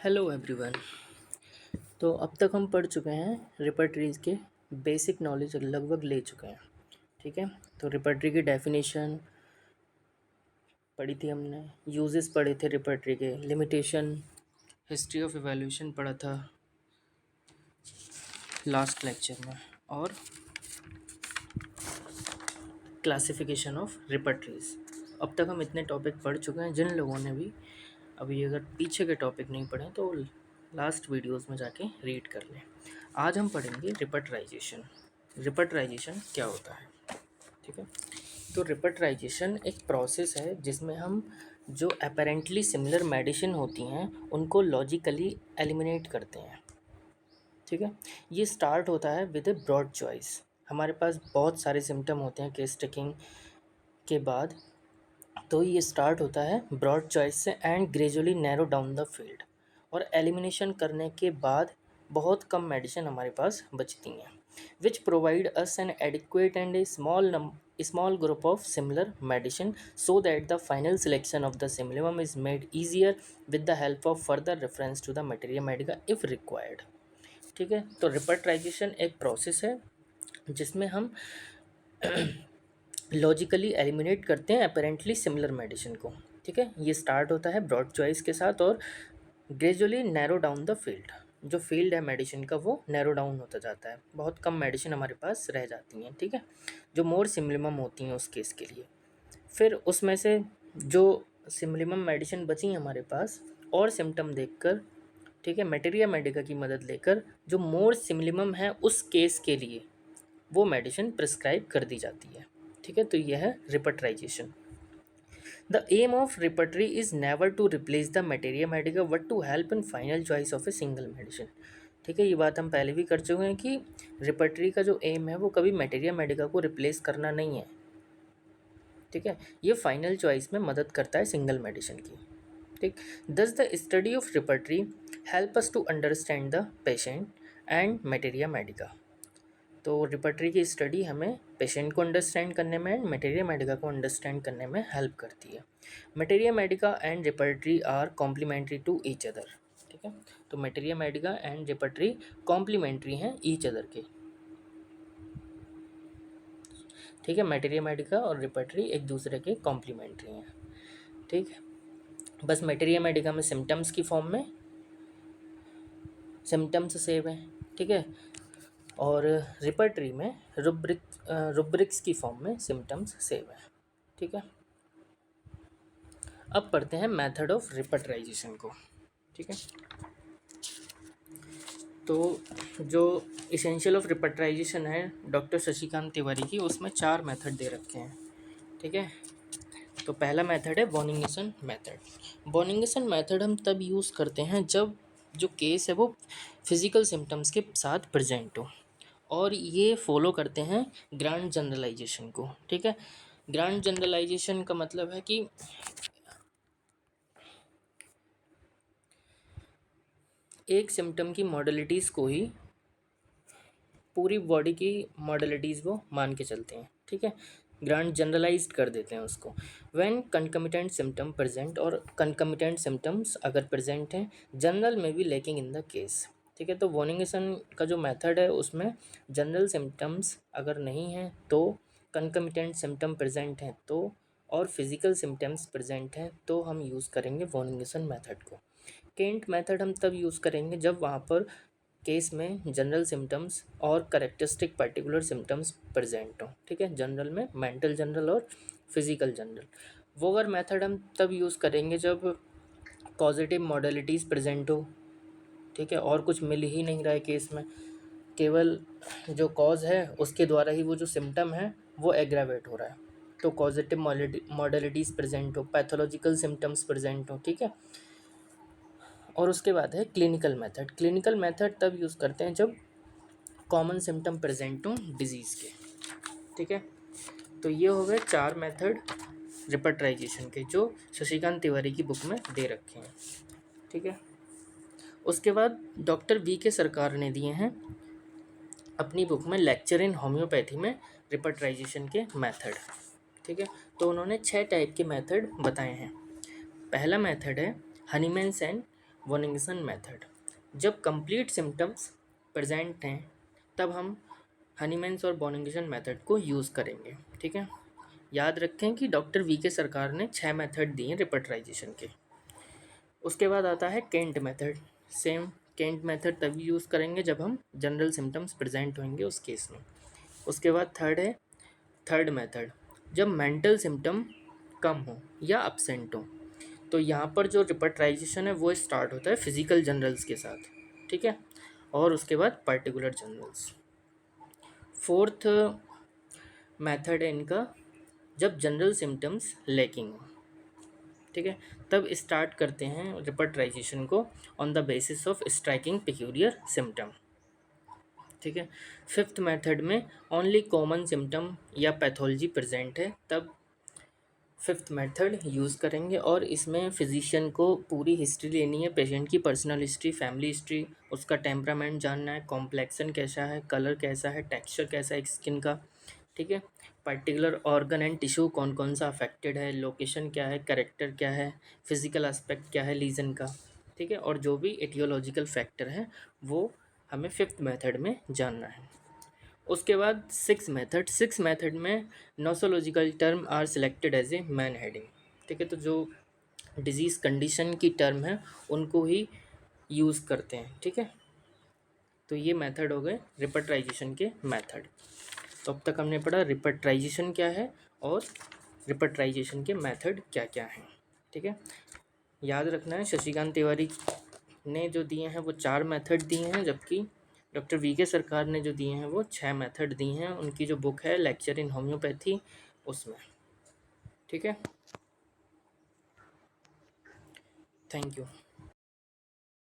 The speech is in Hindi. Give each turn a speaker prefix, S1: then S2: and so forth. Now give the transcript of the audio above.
S1: Hello everyone. तो अब तक हम पढ़ चुके हैं रिपर्टरीज के बेसिक नॉलेज लगभग ले चुके हैं। ठीक है। तो रिपर्टरी की डेफिनेशन पढ़ी थी हमने, यूजेस पढ़े थे रिपर्टरी के, लिमिटेशन, हिस्ट्री ऑफ इवैल्यूएशन पढ़ा था लास्ट लेक्चर में, और क्लासिफिकेशन ऑफ रिपर्टरीज। अब तक हम इतने टॉपिक पढ़ चुके हैं। जिन लोगों ने भी अभी अगर पीछे के टॉपिक नहीं पढ़े तो लास्ट वीडियोस में जाके रीड कर लें। आज हम पढ़ेंगे रिपर्टराइजेशन। रिपर्टराइजेशन क्या होता है? ठीक है। तो रिपर्टराइजेशन एक प्रोसेस है जिसमें हम जो अपेरेंटली सिमिलर मेडिसिन होती हैं उनको लॉजिकली एलिमिनेट करते हैं। ठीक है। ये स्टार्ट होता है विद ए ब्रॉड चॉइस। हमारे पास बहुत सारे सिम्टम होते हैं केस टेकिंग के बाद, तो ये स्टार्ट होता है ब्रॉड चॉइस से and gradually narrow down the field, और एलिमिनेशन करने के बाद बहुत कम मेडिसिन हमारे पास बचती हैं, which provide us an adequate and a small group of similar medicine so that the final selection of the similimum is made easier with the help of further reference to the materia medica if required. ठीक है। तो रिपर्टराइजेशन एक प्रोसेस है जिसमें हम लॉजिकली एलिमिनेट करते हैं अपेरेंटली सिमिलर मेडिसिन को। ठीक है। ये स्टार्ट होता है ब्रॉड चॉइस के साथ और gradually narrow down the field. जो फील्ड है मेडिसिन का वो नैरो डाउन होता जाता है, बहुत कम मेडिसिन हमारे पास रह जाती हैं। ठीक है। जो मोर सिमिलम होती हैं उस केस के लिए, फिर उसमें से जो सिमिलम मेडिसिन बची हमारे पास और सिम्टम देखकर, ठीक है, मटेरिया मेडिका की मदद लेकर जो मोर सिमिलम है उस केस के लिए वो मेडिसिन प्रिस्क्राइब कर दी जाती है। ठीक है। तो यह है repertorisation. The aim of repertory is never to replace the materia medica but to help in final choice of a single medicine. ठीक है। ये बात हम पहले भी कर चुके हैं कि रिपर्टरी का जो एम है वो कभी मटेरिया मेडिका को रिप्लेस करना नहीं है। ठीक है। ये फाइनल चॉइस में मदद करता है सिंगल मेडिसिन की। ठीक। Thus the study of repertory help us to understand the patient and materia medica. तो रिपर्टरी की स्टडी हमें पेशेंट को अंडरस्टैंड करने में एंड मटेरिया मेडिका को अंडरस्टैंड करने में हेल्प करती है। Materia medica and repertory are complementary to each other. ठीक है। तो materia medica and repertory complementary हैं ईच अदर के। ठीक है। मटेरिया मेडिका और रिपर्टरी एक दूसरे के कॉम्प्लीमेंट्री हैं। ठीक है। बस मटेरिया मेडिका में सिम्टम्स की फॉर्म में सिम्टम्स सेव हैं। ठीक है। और रिपर्टरी में रुब्रिक्स की फॉर्म में सिम्टम्स सेव है। ठीक है। अब पढ़ते हैं मेथड ऑफ रिपर्टराइजेशन को। ठीक है। तो जो इसेंशियल ऑफ रिपर्टराइजेशन है डॉक्टर शशिकांत तिवारी की, उसमें 4 मेथड दे रखे हैं। ठीक है। तो पहला मेथड है वॉनिंगसन मेथड। वॉनिंगसन मेथड हम तब यूज़ करते हैं जब जो केस है वो फिजिकल सिम्टम्स के साथ प्रेजेंट हो, और ये फॉलो करते हैं ग्रांड जनरलाइजेशन को। ठीक है। ग्रांड जनरलाइजेशन का मतलब है कि एक सिम्टम की मॉडलिटीज़ को ही पूरी बॉडी की मॉडलिटीज़ वो मान के चलते हैं। ठीक है। ग्रांड जनरलाइज्ड कर देते हैं उसको। व्हेन कंकमिटेंट सिम्टम प्रेजेंट, और कंकमिटेंट सिम्टम्स अगर प्रेजेंट हैं जनरल में भी लैकिंग इन द केस। ठीक है। तो वॉनिंगसन का जो मेथड है उसमें जनरल सिम्टम्स अगर नहीं हैं तो, कंकमिटेंट सिम्टम प्रेजेंट हैं तो, और फिजिकल सिम्टम्स प्रेजेंट हैं तो हम यूज़ करेंगे वॉनिंगसन मेथड को। केंट मेथड हम तब यूज़ करेंगे जब वहाँ पर केस में जनरल सिम्टम्स और करेक्टरिस्टिक पर्टिकुलर सिम्टम्स प्रेजेंट हो। ठीक है। जनरल में मेंटल जनरल और फिजिकल जनरल। वोगर मेथड हम तब यूज़ करेंगे जब पॉजिटिव मॉडलिटीज़ प्रेजेंट हो। ठीक है। और कुछ मिल ही नहीं रहा है केस में, केवल जो कॉज है उसके द्वारा ही वो जो सिम्टम है वो एग्रावेट हो रहा है, तो पॉजिटिव मॉडलिटीज़ प्रेजेंट हो, पैथोलॉजिकल सिम्टम्स प्रेजेंट हो। ठीक है। और उसके बाद है क्लिनिकल मेथड। क्लिनिकल मेथड तब यूज़ करते हैं जब कॉमन सिम्टम प्रेजेंट हो डिजीज़ के। ठीक है। तो ये हो गए 4 मेथड रिपर्टराइजेशन के जो शशिकांत तिवारी की बुक में दे रखे हैं। ठीक है। उसके बाद डॉक्टर वी के सरकार ने दिए हैं अपनी बुक में लेक्चर इन होम्योपैथी में रिपर्टराइजेशन के मेथड। ठीक है। तो उन्होंने 6 टाइप के मेथड बताए हैं। पहला मेथड है हनीमैन्स एंड वॉनिंगसन मेथड। जब कंप्लीट सिम्टम्स प्रेजेंट हैं तब हम हनीमैन्स और वॉनिंगसन मेथड को यूज़ करेंगे। ठीक है, याद रखें कि डॉक्टर वी के सरकार ने 6 मेथड दिए रिपर्टराइजेशन के। उसके बाद आता है Kent method. Same Kent method तभी यूज़ करेंगे जब हम जनरल सिम्टम्स प्रेजेंट होंगे उस केस में। उसके बाद थर्ड मेथड, जब मेंटल सिम्टम कम हो या अब्सेंट हो, तो यहाँ पर जो रिपर्टराइजेशन है वो स्टार्ट होता है फिजिकल जनरल्स के साथ। ठीक है, और उसके बाद पर्टिकुलर जनरल्स। फोर्थ मेथड है इनका, जब जनरल सिम्टम्स लैकिंग हो। ठीक है, तब स्टार्ट करते हैं रिपर्टराइजेशन को on the basis of striking peculiar symptom. ठीक है, फिफ्थ मेथड में ओनली कॉमन सिम्टम या पैथोलॉजी प्रेजेंट है तब फिफ्थ मेथड यूज़ करेंगे, और इसमें फिजिशियन को पूरी हिस्ट्री लेनी है, पेशेंट की पर्सनल हिस्ट्री, फैमिली हिस्ट्री, उसका टेम्परामेंट जानना है, कॉम्प्लेक्सन कैसा है, कलर कैसा है, टेक्सचर कैसा है स्किन का। ठीक है, पर्टिकुलर ऑर्गन एंड टिश्यू कौन कौन सा अफेक्टेड है, लोकेशन क्या है, करेक्टर क्या है, फिजिकल एस्पेक्ट क्या है लीजन का। ठीक है, और जो भी एटियोलॉजिकल फैक्टर है वो हमें फिफ्थ मेथड में जानना है। उसके बाद सिक्स मेथड में nosological term are selected as a main heading. ठीक है, तो जो डिजीज़ कंडीशन की टर्म है उनको ही यूज़ करते हैं। ठीक है, तो ये मेथड हो गए रिपर्टराइजेशन के मेथड। तो अब तक हमने पढ़ा रिपर्टराइजेशन क्या है और रिपर्टराइजेशन के मेथड क्या क्या हैं। ठीक है, याद रखना है शशिकांत तिवारी ने जो दिए हैं वो 4 मेथड दिए हैं, जबकि डॉक्टर वी के सरकार ने जो दिए हैं वो 6 मेथड दिए हैं। उनकी जो बुक है लेक्चर इन होम्योपैथी उसमें। ठीक है, थैंक यू।